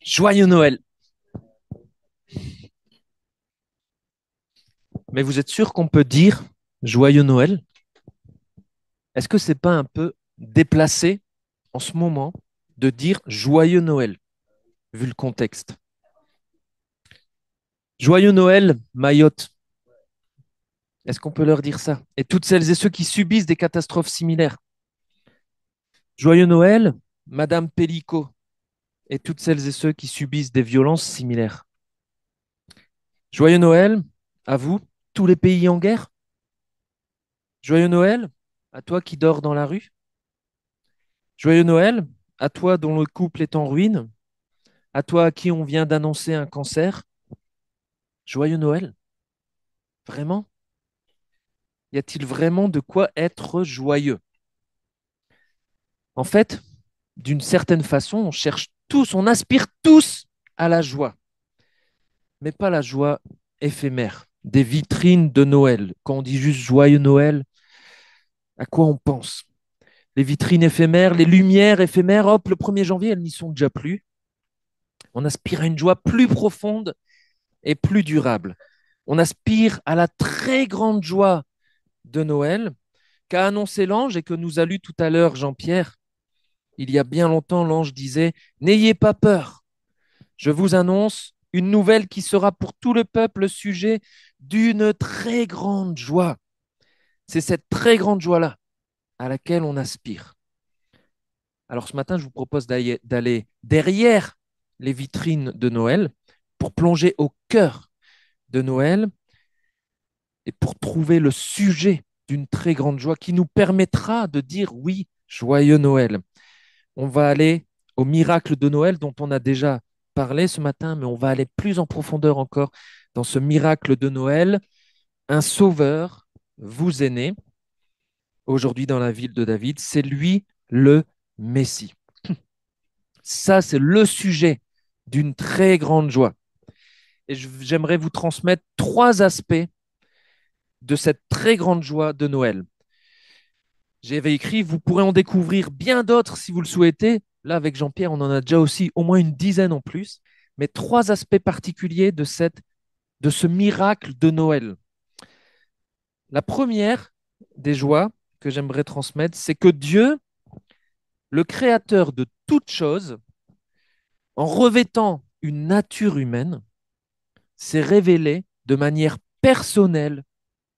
Joyeux Noël. Mais vous êtes sûr qu'on peut dire Joyeux Noël? Est-ce que c'est pas un peu déplacé en ce moment de dire Joyeux Noël, vu le contexte? Joyeux Noël, Mayotte. Est-ce qu'on peut leur dire ça? Et toutes celles et ceux qui subissent des catastrophes similaires. Joyeux Noël, Madame Pellico. Et toutes celles et ceux qui subissent des violences similaires. Joyeux Noël, à vous, tous les pays en guerre. Joyeux Noël, à toi qui dors dans la rue. Joyeux Noël, à toi dont le couple est en ruine. À toi à qui on vient d'annoncer un cancer, joyeux Noël. Vraiment? Y a-t-il vraiment de quoi être joyeux? En fait, d'une certaine façon, on cherche tous, on aspire tous à la joie, mais pas la joie éphémère, des vitrines de Noël. Quand on dit juste joyeux Noël, à quoi on pense? Les vitrines éphémères, les lumières éphémères, hop, le 1er janvier, elles n'y sont déjà plus. On aspire à une joie plus profonde et plus durable. On aspire à la très grande joie de Noël qu'a annoncé l'ange et que nous a lu tout à l'heure Jean-Pierre. Il y a bien longtemps, l'ange disait, n'ayez pas peur, je vous annonce une nouvelle qui sera pour tout le peuple le sujet d'une très grande joie. C'est cette très grande joie-là à laquelle on aspire. Alors ce matin, je vous propose d'aller derrière les vitrines de Noël pour plonger au cœur de Noël et pour trouver le sujet d'une très grande joie qui nous permettra de dire oui, joyeux Noël. On va aller au miracle de Noël dont on a déjà parlé ce matin, mais on va aller plus en profondeur encore dans ce miracle de Noël. Un sauveur vous est né aujourd'hui dans la ville de David. C'est lui le Messie. Ça, c'est le sujet d'une très grande joie. Et j'aimerais vous transmettre trois aspects de cette très grande joie de Noël. J'avais écrit, vous pourrez en découvrir bien d'autres si vous le souhaitez. Là, avec Jean-Pierre, on en a déjà aussi au moins une dizaine en plus. Mais trois aspects particuliers de ce miracle de Noël. La première des joies que j'aimerais transmettre, c'est que Dieu, le créateur de toutes choses, en revêtant une nature humaine, s'est révélé de manière personnelle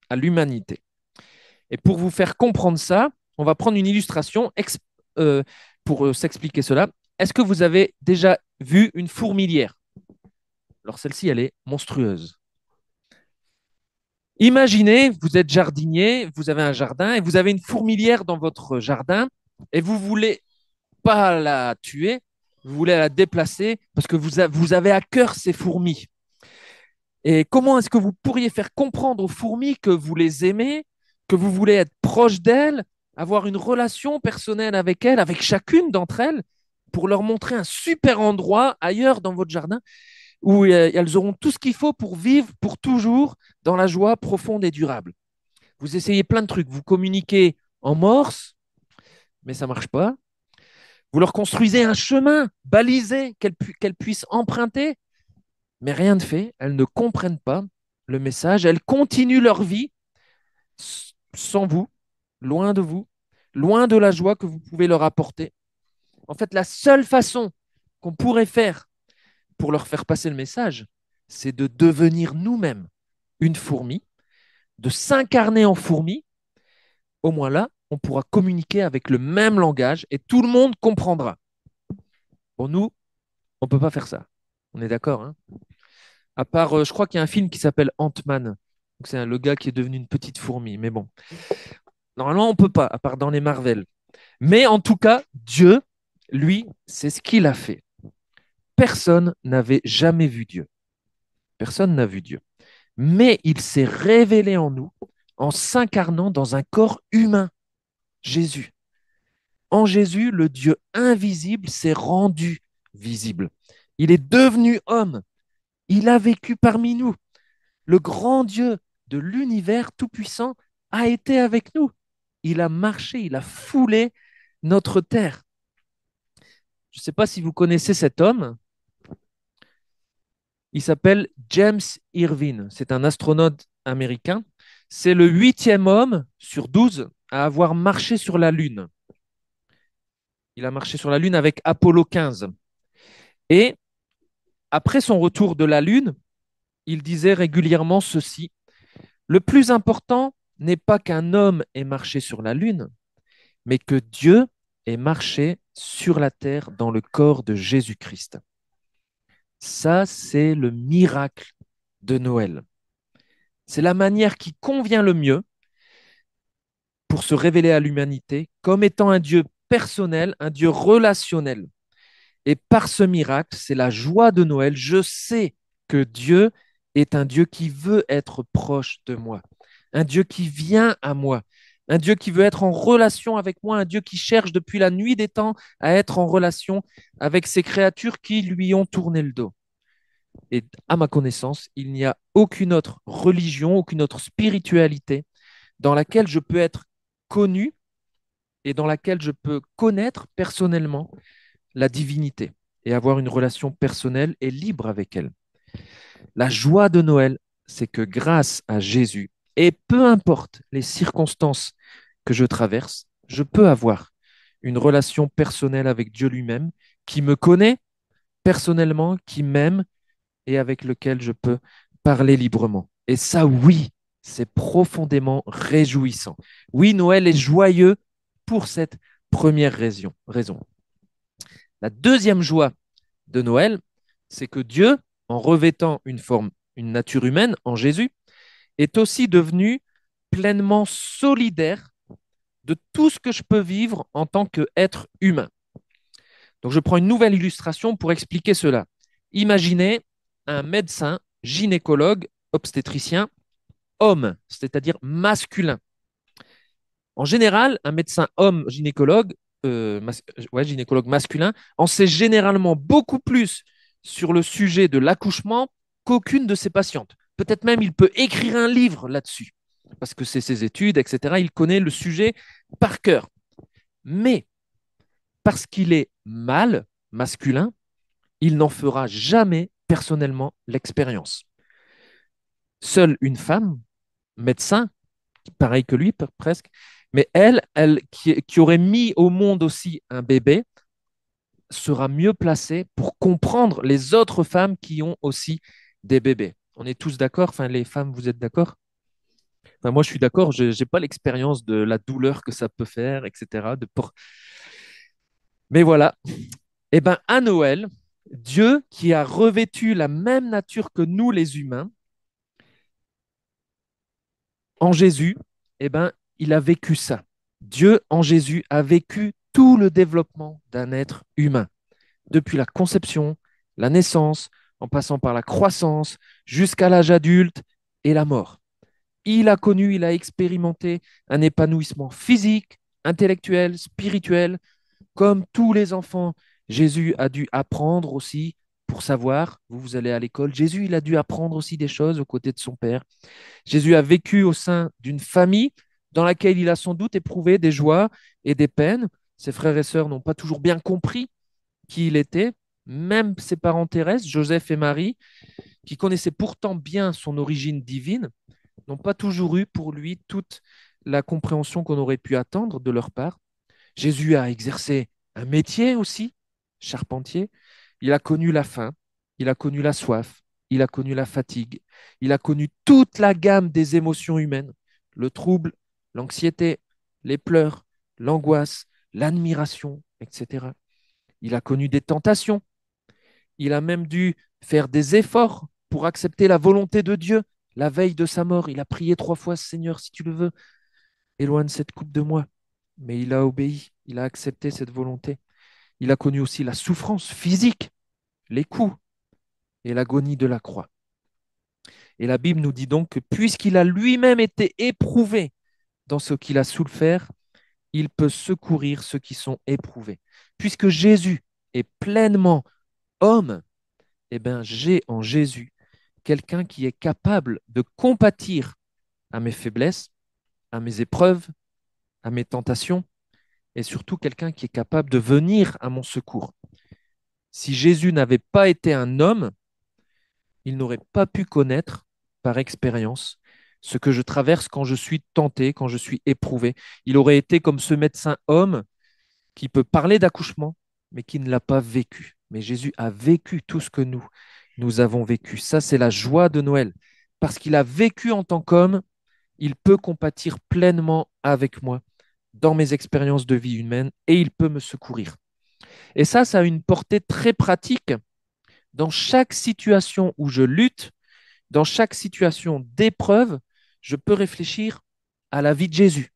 à l'humanité. Et pour vous faire comprendre ça, on va prendre une illustration euh, pour s'expliquer cela. Est-ce que vous avez déjà vu une fourmilière? Alors celle-ci, elle est monstrueuse. Imaginez, vous êtes jardinier, vous avez un jardin et vous avez une fourmilière dans votre jardin et vous voulez pas la tuer, vous voulez la déplacer parce que vous avez à cœur ces fourmis. Et comment est-ce que vous pourriez faire comprendre aux fourmis que vous les aimez, que vous voulez être proche d'elles, avoir une relation personnelle avec elles, avec chacune d'entre elles, pour leur montrer un super endroit ailleurs dans votre jardin où elles auront tout ce qu'il faut pour vivre pour toujours dans la joie profonde et durable. Vous essayez plein de trucs, vous communiquez en morse, mais ça ne marche pas. Vous leur construisez un chemin balisé qu'elles puissent emprunter, mais rien de fait. Elles ne comprennent pas le message. Elles continuent leur vie sans vous, loin de la joie que vous pouvez leur apporter. En fait, la seule façon qu'on pourrait faire pour leur faire passer le message, c'est de devenir nous-mêmes une fourmi, de s'incarner en fourmi. Au moins là, on pourra communiquer avec le même langage et tout le monde comprendra. Pour nous, on ne peut pas faire ça. On est d'accord, hein? À part, je crois qu'il y a un film qui s'appelle Ant-Man. Donc c'est le gars qui est devenu une petite fourmi. Mais bon, normalement, on ne peut pas, à part dans les Marvel. Mais en tout cas, Dieu, lui, c'est ce qu'il a fait. Personne n'avait jamais vu Dieu. Personne n'a vu Dieu. Mais il s'est révélé en nous en s'incarnant dans un corps humain, Jésus. En Jésus, le Dieu invisible s'est rendu visible. Il est devenu homme. Il a vécu parmi nous. Le grand Dieu de l'univers tout-puissant a été avec nous. Il a marché, il a foulé notre terre. Je ne sais pas si vous connaissez cet homme. Il s'appelle James Irvine. C'est un astronaute américain. C'est le 8e homme sur 12 à avoir marché sur la Lune. Il a marché sur la Lune avec Apollo 15. Et après son retour de la Lune, il disait régulièrement ceci: le plus important n'est pas qu'un homme ait marché sur la Lune, mais que Dieu ait marché sur la terre dans le corps de Jésus-Christ. Ça, c'est le miracle de Noël. C'est la manière qui convient le mieux pour se révéler à l'humanité comme étant un Dieu personnel, un Dieu relationnel. Et par ce miracle, c'est la joie de Noël. Je sais que Dieu est un Dieu qui veut être proche de moi, un Dieu qui vient à moi, un Dieu qui veut être en relation avec moi, un Dieu qui cherche depuis la nuit des temps à être en relation avec ces créatures qui lui ont tourné le dos. Et à ma connaissance, il n'y a aucune autre religion, aucune autre spiritualité dans laquelle je peux être connu et dans laquelle je peux connaître personnellement la divinité et avoir une relation personnelle et libre avec elle. La joie de Noël, c'est que grâce à Jésus, et peu importe les circonstances que je traverse, je peux avoir une relation personnelle avec Dieu lui-même, qui me connaît personnellement, qui m'aime et avec lequel je peux parler librement. Et ça, oui, c'est profondément réjouissant. Oui, Noël est joyeux pour cette première raison. La deuxième joie de Noël, c'est que Dieu, en revêtant une forme, une nature humaine en Jésus, est aussi devenu pleinement solidaire de tout ce que je peux vivre en tant qu'être humain. Donc je prends une nouvelle illustration pour expliquer cela. Imaginez un médecin, gynécologue, obstétricien, homme, c'est-à-dire masculin. En général, un médecin homme gynécologue, gynécologue masculin, en sait généralement beaucoup plus sur le sujet de l'accouchement qu'aucune de ses patientes. Peut-être même il peut écrire un livre là-dessus, parce que c'est ses études, etc. Il connaît le sujet par cœur. Mais parce qu'il est mâle, masculin, il n'en fera jamais personnellement l'expérience. Seule une femme, médecin, pareil que lui presque, mais elle qui aurait mis au monde aussi un bébé, sera mieux placée pour comprendre les autres femmes qui ont aussi des bébés. On est tous d'accord? Enfin, les femmes, vous êtes d'accord? Enfin, moi, je suis d'accord, je n'ai pas l'expérience de la douleur que ça peut faire, etc. Mais voilà. Eh bien, à Noël, Dieu qui a revêtu la même nature que nous, les humains, en Jésus, eh ben, il a vécu ça. Dieu, en Jésus, a vécu tout le développement d'un être humain, depuis la conception, la naissance, en passant par la croissance, jusqu'à l'âge adulte et la mort. Il a connu, il a expérimenté un épanouissement physique, intellectuel, spirituel, comme tous les enfants. Jésus a dû apprendre aussi pour savoir, vous allez à l'école, Jésus, il a dû apprendre aussi des choses aux côtés de son Père. Jésus a vécu au sein d'une famille dans laquelle il a sans doute éprouvé des joies et des peines. Ses frères et sœurs n'ont pas toujours bien compris qui il était. Même ses parents terrestres, Joseph et Marie, qui connaissaient pourtant bien son origine divine, n'ont pas toujours eu pour lui toute la compréhension qu'on aurait pu attendre de leur part. Jésus a exercé un métier aussi, charpentier. Il a connu la faim, il a connu la soif, il a connu la fatigue, il a connu toute la gamme des émotions humaines, le trouble, l'anxiété, les pleurs, l'angoisse, l'admiration, etc. Il a connu des tentations, il a même dû faire des efforts pour accepter la volonté de Dieu. La veille de sa mort, il a prié 3 fois: Seigneur, si tu le veux, éloigne cette coupe de moi. Mais il a obéi, il a accepté cette volonté. Il a connu aussi la souffrance physique, les coups et l'agonie de la croix. Et la Bible nous dit donc que puisqu'il a lui-même été éprouvé dans ce qu'il a souffert, il peut secourir ceux qui sont éprouvés. Puisque Jésus est pleinement homme, eh bien, j'ai en Jésus quelqu'un qui est capable de compatir à mes faiblesses, à mes épreuves, à mes tentations, et surtout quelqu'un qui est capable de venir à mon secours. Si Jésus n'avait pas été un homme, il n'aurait pas pu connaître par expérience ce que je traverse quand je suis tenté, quand je suis éprouvé. Il aurait été comme ce médecin homme qui peut parler d'accouchement, mais qui ne l'a pas vécu. Mais Jésus a vécu tout ce que nous avons vécu. Ça, c'est la joie de Noël. Parce qu'il a vécu en tant qu'homme, il peut compatir pleinement avec moi dans mes expériences de vie humaine et il peut me secourir. Et ça a une portée très pratique dans chaque situation où je lutte, dans chaque situation d'épreuve, je peux réfléchir à la vie de Jésus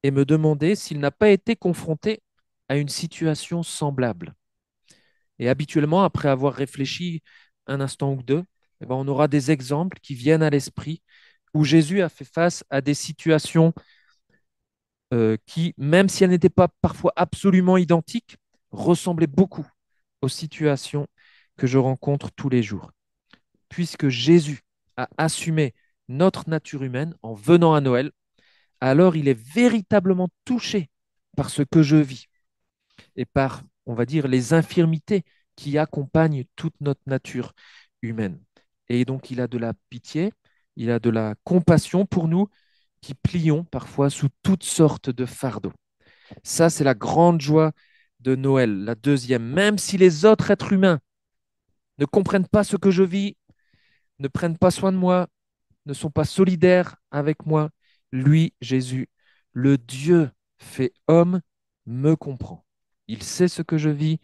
et me demander s'il n'a pas été confronté à une situation semblable. Et habituellement, après avoir réfléchi un instant ou deux, eh ben, on aura des exemples qui viennent à l'esprit où Jésus a fait face à des situations qui, même si elles n'étaient pas parfois absolument identiques, ressemblaient beaucoup aux situations que je rencontre tous les jours. Puisque Jésus a assumé notre nature humaine en venant à Noël, alors il est véritablement touché par ce que je vis et par, on va dire, les infirmités qui accompagnent toute notre nature humaine. Et donc il a de la pitié, il a de la compassion pour nous qui plions parfois sous toutes sortes de fardeaux. Ça, c'est la grande joie de Noël. La deuxième, même si les autres êtres humains ne comprennent pas ce que je vis, ne prennent pas soin de moi, ne sont pas solidaires avec moi, lui, Jésus, le Dieu fait homme, me comprend. Il sait ce que je vis,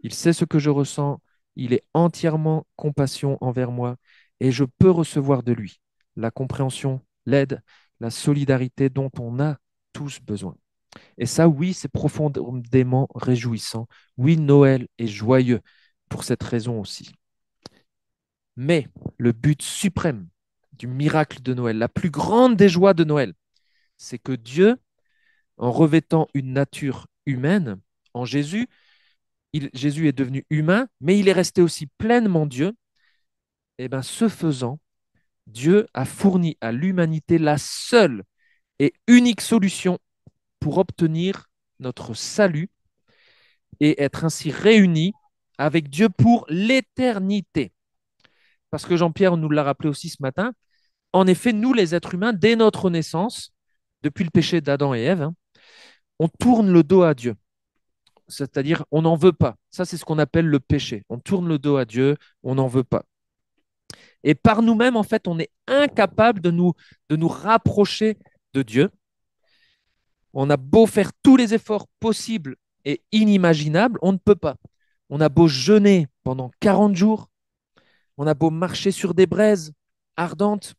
il sait ce que je ressens, il est entièrement compassion envers moi et je peux recevoir de lui la compréhension, l'aide, la solidarité dont on a tous besoin. Et ça, oui, c'est profondément réjouissant. Oui, Noël est joyeux pour cette raison aussi. Mais le but suprême du miracle de Noël, la plus grande des joies de Noël, c'est que Dieu, en revêtant une nature humaine en Jésus, Jésus est devenu humain, mais il est resté aussi pleinement Dieu. Et bien, ce faisant, Dieu a fourni à l'humanité la seule et unique solution pour obtenir notre salut et être ainsi réunis avec Dieu pour l'éternité. Parce que Jean-Pierre nous l'a rappelé aussi ce matin, en effet, nous les êtres humains, dès notre naissance, depuis le péché d'Adam et Ève, on tourne le dos à Dieu. C'est-à-dire, on n'en veut pas. Ça, c'est ce qu'on appelle le péché. On tourne le dos à Dieu, on n'en veut pas. Et par nous-mêmes, en fait, on est incapable de nous rapprocher de Dieu. On a beau faire tous les efforts possibles et inimaginables, on ne peut pas. On a beau jeûner pendant 40 jours, on a beau marcher sur des braises ardentes,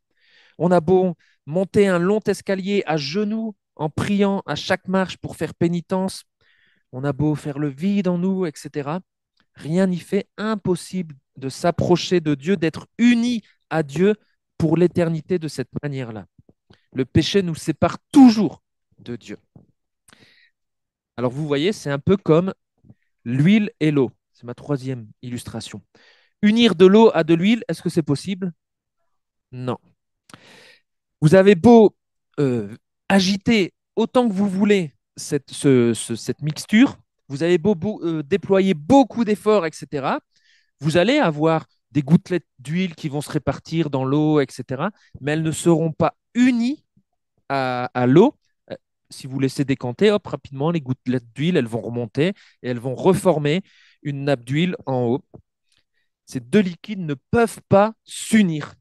on a beau monter un long escalier à genoux en priant à chaque marche pour faire pénitence, on a beau faire le vide en nous, etc. Rien n'y fait, impossible de s'approcher de Dieu, d'être uni à Dieu pour l'éternité de cette manière-là. Le péché nous sépare toujours de Dieu. Alors vous voyez, c'est un peu comme l'huile et l'eau. C'est ma troisième illustration. Unir de l'eau à de l'huile, est-ce que c'est possible? Non. Vous avez beau agiter autant que vous voulez cette mixture, vous avez beau déployer beaucoup d'efforts, etc. Vous allez avoir des gouttelettes d'huile qui vont se répartir dans l'eau, etc. Mais elles ne seront pas unies à l'eau. Si vous laissez décanter, hop, rapidement, les gouttelettes d'huile, elles vont remonter et elles vont reformer une nappe d'huile en haut. Ces deux liquides ne peuvent pas s'unir.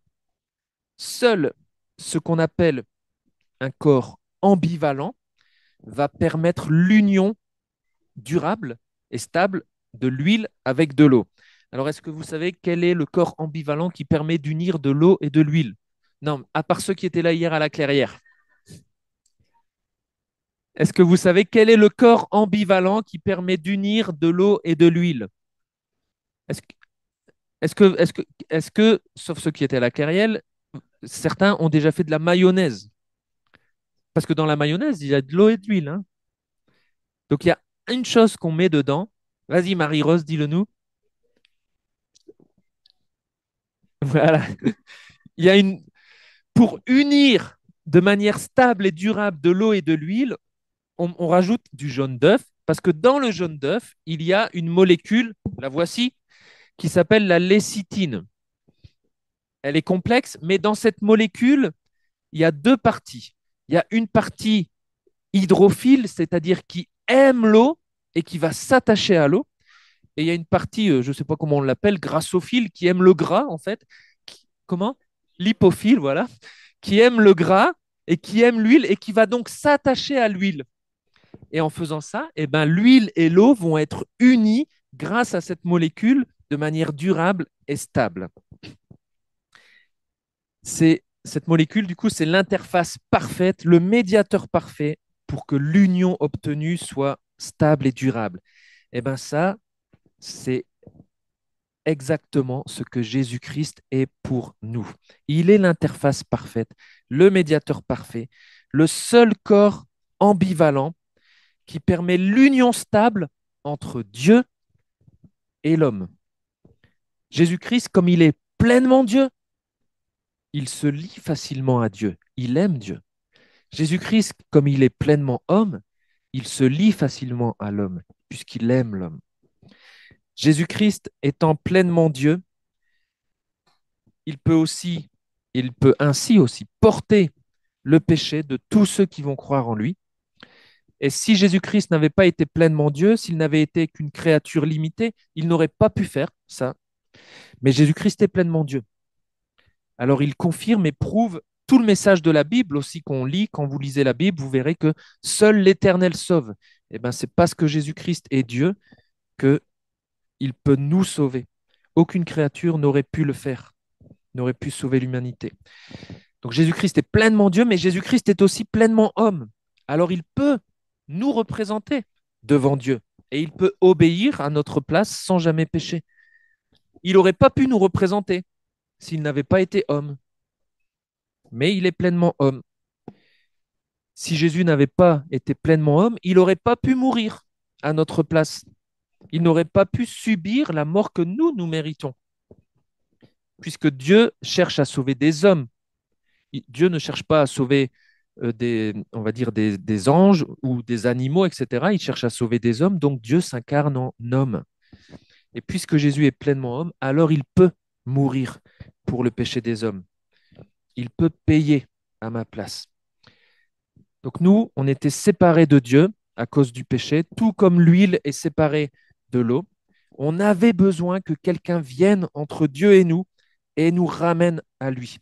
Seul ce qu'on appelle un corps ambivalent va permettre l'union durable et stable de l'huile avec de l'eau. Alors, est-ce que vous savez quel est le corps ambivalent qui permet d'unir de l'eau et de l'huile? Non, à part ceux qui étaient là hier à la clairière. Est-ce que vous savez quel est le corps ambivalent qui permet d'unir de l'eau et de l'huile? Est-ce que, est-ce que, sauf ceux qui étaient à la clairière, certains ont déjà fait de la mayonnaise? Parce que dans la mayonnaise, il y a de l'eau et de l'huile, hein. Donc, il y a une chose qu'on met dedans. Vas-y, Marie-Rose, dis-le nous. Voilà. Il y a une, pour unir de manière stable et durable de l'eau et de l'huile, on rajoute du jaune d'œuf parce que dans le jaune d'œuf, il y a une molécule, la voici, qui s'appelle la lécithine. Elle est complexe, mais dans cette molécule, il y a deux parties. Il y a une partie hydrophile, c'est-à-dire qui aime l'eau et qui va s'attacher à l'eau. Et il y a une partie, je ne sais pas comment on l'appelle, grassophile, qui aime le gras, en fait. Comment? Lipophile, voilà. Qui aime le gras et qui aime l'huile et qui va donc s'attacher à l'huile. Et en faisant ça, eh ben, l'huile et l'eau vont être unies grâce à cette molécule de manière durable et stable. Cette molécule, du coup, c'est l'interface parfaite, le médiateur parfait pour que l'union obtenue soit stable et durable. Et bien ça, c'est exactement ce que Jésus-Christ est pour nous. Il est l'interface parfaite, le médiateur parfait, le seul corps ambivalent qui permet l'union stable entre Dieu et l'homme. Jésus-Christ, comme il est pleinement Dieu, il se lie facilement à Dieu, il aime Dieu. Jésus-Christ, comme il est pleinement homme, il se lie facilement à l'homme, puisqu'il aime l'homme. Jésus-Christ étant pleinement Dieu, il peut aussi, il peut ainsi aussi porter le péché de tous ceux qui vont croire en lui. Et si Jésus-Christ n'avait pas été pleinement Dieu, s'il n'avait été qu'une créature limitée, il n'aurait pas pu faire ça. Mais Jésus-Christ est pleinement Dieu. Alors il confirme et prouve tout le message de la Bible aussi qu'on lit. Quand vous lisez la Bible, vous verrez que seul l'Éternel sauve. Eh bien, c'est parce que Jésus-Christ est Dieu qu'il peut nous sauver. Aucune créature n'aurait pu le faire, n'aurait pu sauver l'humanité. Donc Jésus-Christ est pleinement Dieu, mais Jésus-Christ est aussi pleinement homme. Alors il peut nous représenter devant Dieu et il peut obéir à notre place sans jamais pécher. Il n'aurait pas pu nous représenter s'il n'avait pas été homme, mais il est pleinement homme. Si Jésus n'avait pas été pleinement homme, il n'aurait pas pu mourir à notre place. Il n'aurait pas pu subir la mort que nous méritons, puisque Dieu cherche à sauver des hommes. Dieu ne cherche pas à sauver on va dire des anges ou des animaux, etc. Il cherche à sauver des hommes, donc Dieu s'incarne en homme. Et puisque Jésus est pleinement homme, alors il peut mourir pour le péché des hommes. Il peut payer à ma place. Donc nous, on était séparés de Dieu à cause du péché, tout comme l'huile est séparée de l'eau. On avait besoin que quelqu'un vienne entre Dieu et nous ramène à lui.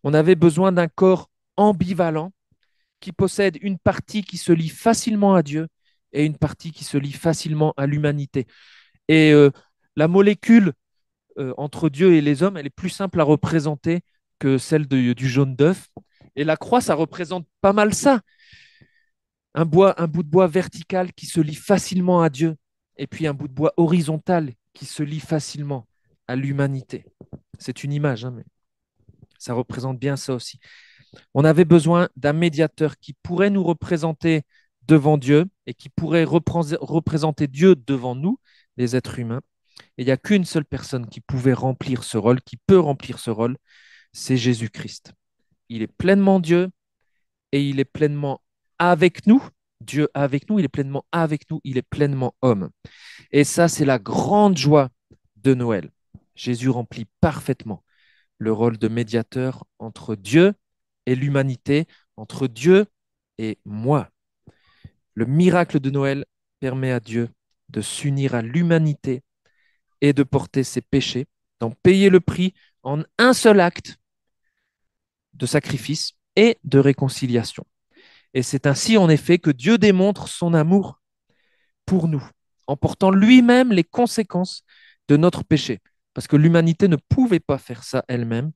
On avait besoin d'un corps ambivalent qui possède une partie qui se lie facilement à Dieu et une partie qui se lie facilement à l'humanité. Et la molécule entre Dieu et les hommes, elle est plus simple à représenter que celle du jaune d'œuf. Et la croix, ça représente pas mal ça. Un bout de bois vertical qui se lie facilement à Dieu, et puis un bout de bois horizontal qui se lie facilement à l'humanité. C'est une image, hein, mais ça représente bien ça aussi. On avait besoin d'un médiateur qui pourrait nous représenter devant Dieu et qui pourrait représenter Dieu devant nous, les êtres humains. Et il n'y a qu'une seule personne qui pouvait remplir ce rôle, qui peut remplir ce rôle, c'est Jésus-Christ. Il est pleinement Dieu et il est pleinement avec nous. Dieu avec nous, il est pleinement avec nous, il est pleinement homme. Et ça, c'est la grande joie de Noël. Jésus remplit parfaitement le rôle de médiateur entre Dieu et l'humanité, entre Dieu et moi. Le miracle de Noël permet à Dieu de s'unir à l'humanité et de porter ses péchés, d'en payer le prix en un seul acte de sacrifice et de réconciliation. Et c'est ainsi, en effet, que Dieu démontre son amour pour nous, en portant lui-même les conséquences de notre péché. Parce que l'humanité ne pouvait pas faire ça elle-même,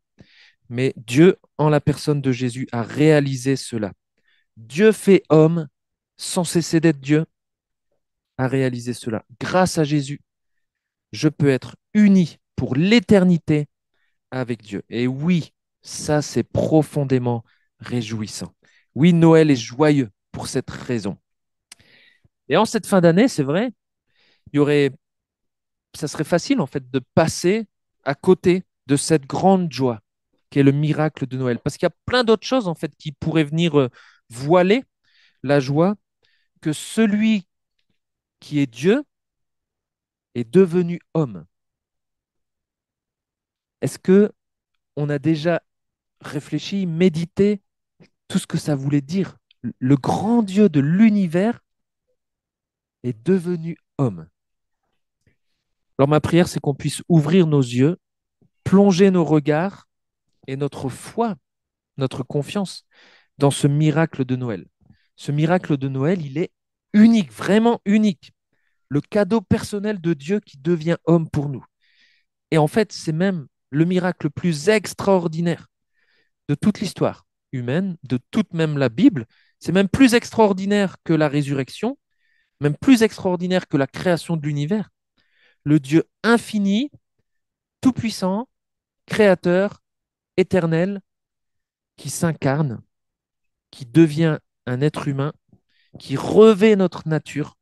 mais Dieu, en la personne de Jésus, a réalisé cela. Dieu fait homme, sans cesser d'être Dieu, a réalisé cela. Grâce à Jésus, je peux être uni pour l'éternité avec Dieu. Et oui, ça, c'est profondément réjouissant. Oui, Noël est joyeux pour cette raison. Et en cette fin d'année, c'est vrai, il y aurait, ça serait facile en fait de passer à côté de cette grande joie qui est le miracle de Noël. Parce qu'il y a plein d'autres choses en fait qui pourraient venir voiler la joie que celui qui est Dieu est devenu homme. Est-ce que on a déjà réfléchi, médité tout ce que ça voulait dire. Le grand Dieu de l'univers est devenu homme. Alors ma prière, c'est qu'on puisse ouvrir nos yeux, plonger nos regards et notre foi, notre confiance dans ce miracle de Noël. Ce miracle de Noël, il est unique, vraiment unique. Le cadeau personnel de Dieu qui devient homme pour nous. Et en fait, c'est même le miracle le plus extraordinaire de toute l'histoire humaine, de toute même la Bible. C'est même plus extraordinaire que la résurrection, même plus extraordinaire que la création de l'univers. Le Dieu infini, tout-puissant, créateur, éternel, qui s'incarne, qui devient un être humain, qui revêt notre nature,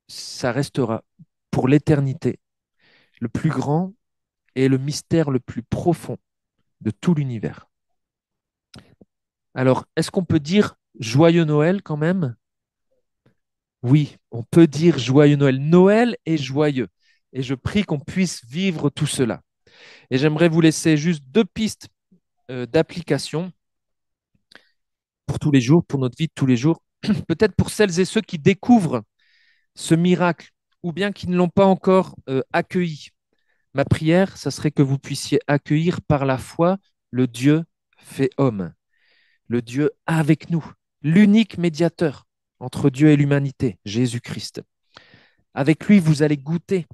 ça restera pour l'éternité le plus grand et le mystère le plus profond de tout l'univers. Alors, est-ce qu'on peut dire joyeux Noël quand même? Oui, on peut dire joyeux Noël. Noël est joyeux. Et je prie qu'on puisse vivre tout cela. Et j'aimerais vous laisser juste deux pistes d'application pour tous les jours, pour notre vie de tous les jours. Peut-être pour celles et ceux qui découvrent ce miracle ou bien qui ne l'ont pas encore accueilli. Ma prière, ça serait que vous puissiez accueillir par la foi le Dieu fait homme, le Dieu avec nous, l'unique médiateur entre Dieu et l'humanité, Jésus-Christ. Avec lui, vous allez goûter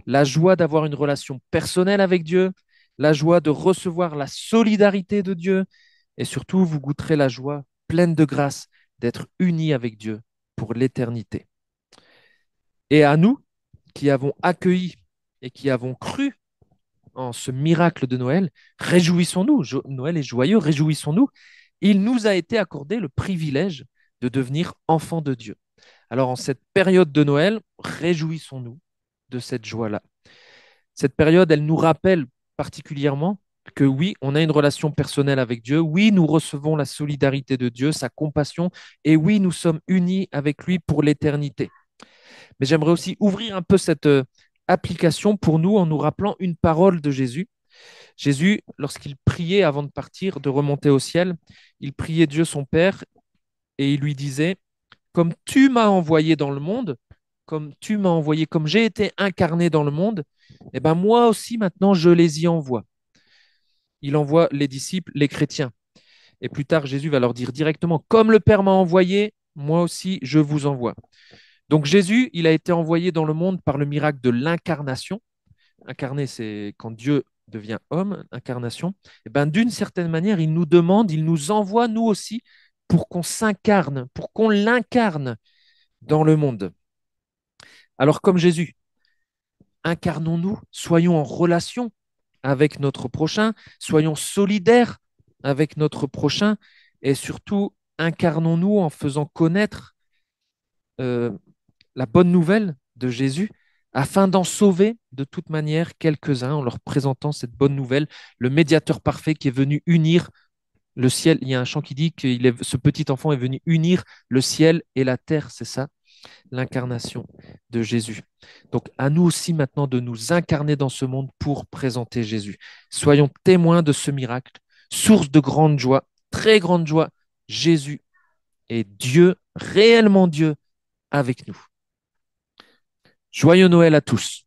la joie d'avoir une relation personnelle avec Dieu, la joie de recevoir la solidarité de Dieu, et surtout, vous goûterez la joie pleine de grâce d'être unis avec Dieu pour l'éternité. Et à nous, qui avons accueilli et qui avons cru en ce miracle de Noël, réjouissons-nous. Noël est joyeux, réjouissons-nous. Il nous a été accordé le privilège de devenir enfants de Dieu. Alors en cette période de Noël, réjouissons-nous de cette joie-là. Cette période, elle nous rappelle particulièrement que oui, on a une relation personnelle avec Dieu, oui, nous recevons la solidarité de Dieu, sa compassion, et oui, nous sommes unis avec lui pour l'éternité. Mais j'aimerais aussi ouvrir un peu cette application pour nous en nous rappelant une parole de Jésus. Jésus, lorsqu'il priait avant de partir, de remonter au ciel, il priait Dieu son Père et il lui disait, comme tu m'as envoyé dans le monde, comme tu m'as envoyé, comme j'ai été incarné dans le monde, eh ben moi aussi maintenant je les y envoie. Il envoie les disciples, les chrétiens. Et plus tard, Jésus va leur dire directement, comme le Père m'a envoyé, moi aussi je vous envoie. Donc Jésus, il a été envoyé dans le monde par le miracle de l'incarnation. Incarné, c'est quand Dieu devient homme, incarnation. Et ben, d'une certaine manière, il nous demande, il nous envoie nous aussi pour qu'on s'incarne, pour qu'on l'incarne dans le monde. Alors comme Jésus, incarnons-nous, soyons en relation avec notre prochain, soyons solidaires avec notre prochain et surtout incarnons-nous en faisant connaître euh, la bonne nouvelle de Jésus afin d'en sauver de toute manière quelques-uns en leur présentant cette bonne nouvelle, le médiateur parfait qui est venu unir le ciel. Il y a un chant qui dit que ce petit enfant est venu unir le ciel et la terre, c'est ça, l'incarnation de Jésus. Donc à nous aussi maintenant de nous incarner dans ce monde pour présenter Jésus. Soyons témoins de ce miracle, source de grande joie, très grande joie. Jésus est Dieu, réellement Dieu, avec nous. Joyeux Noël à tous.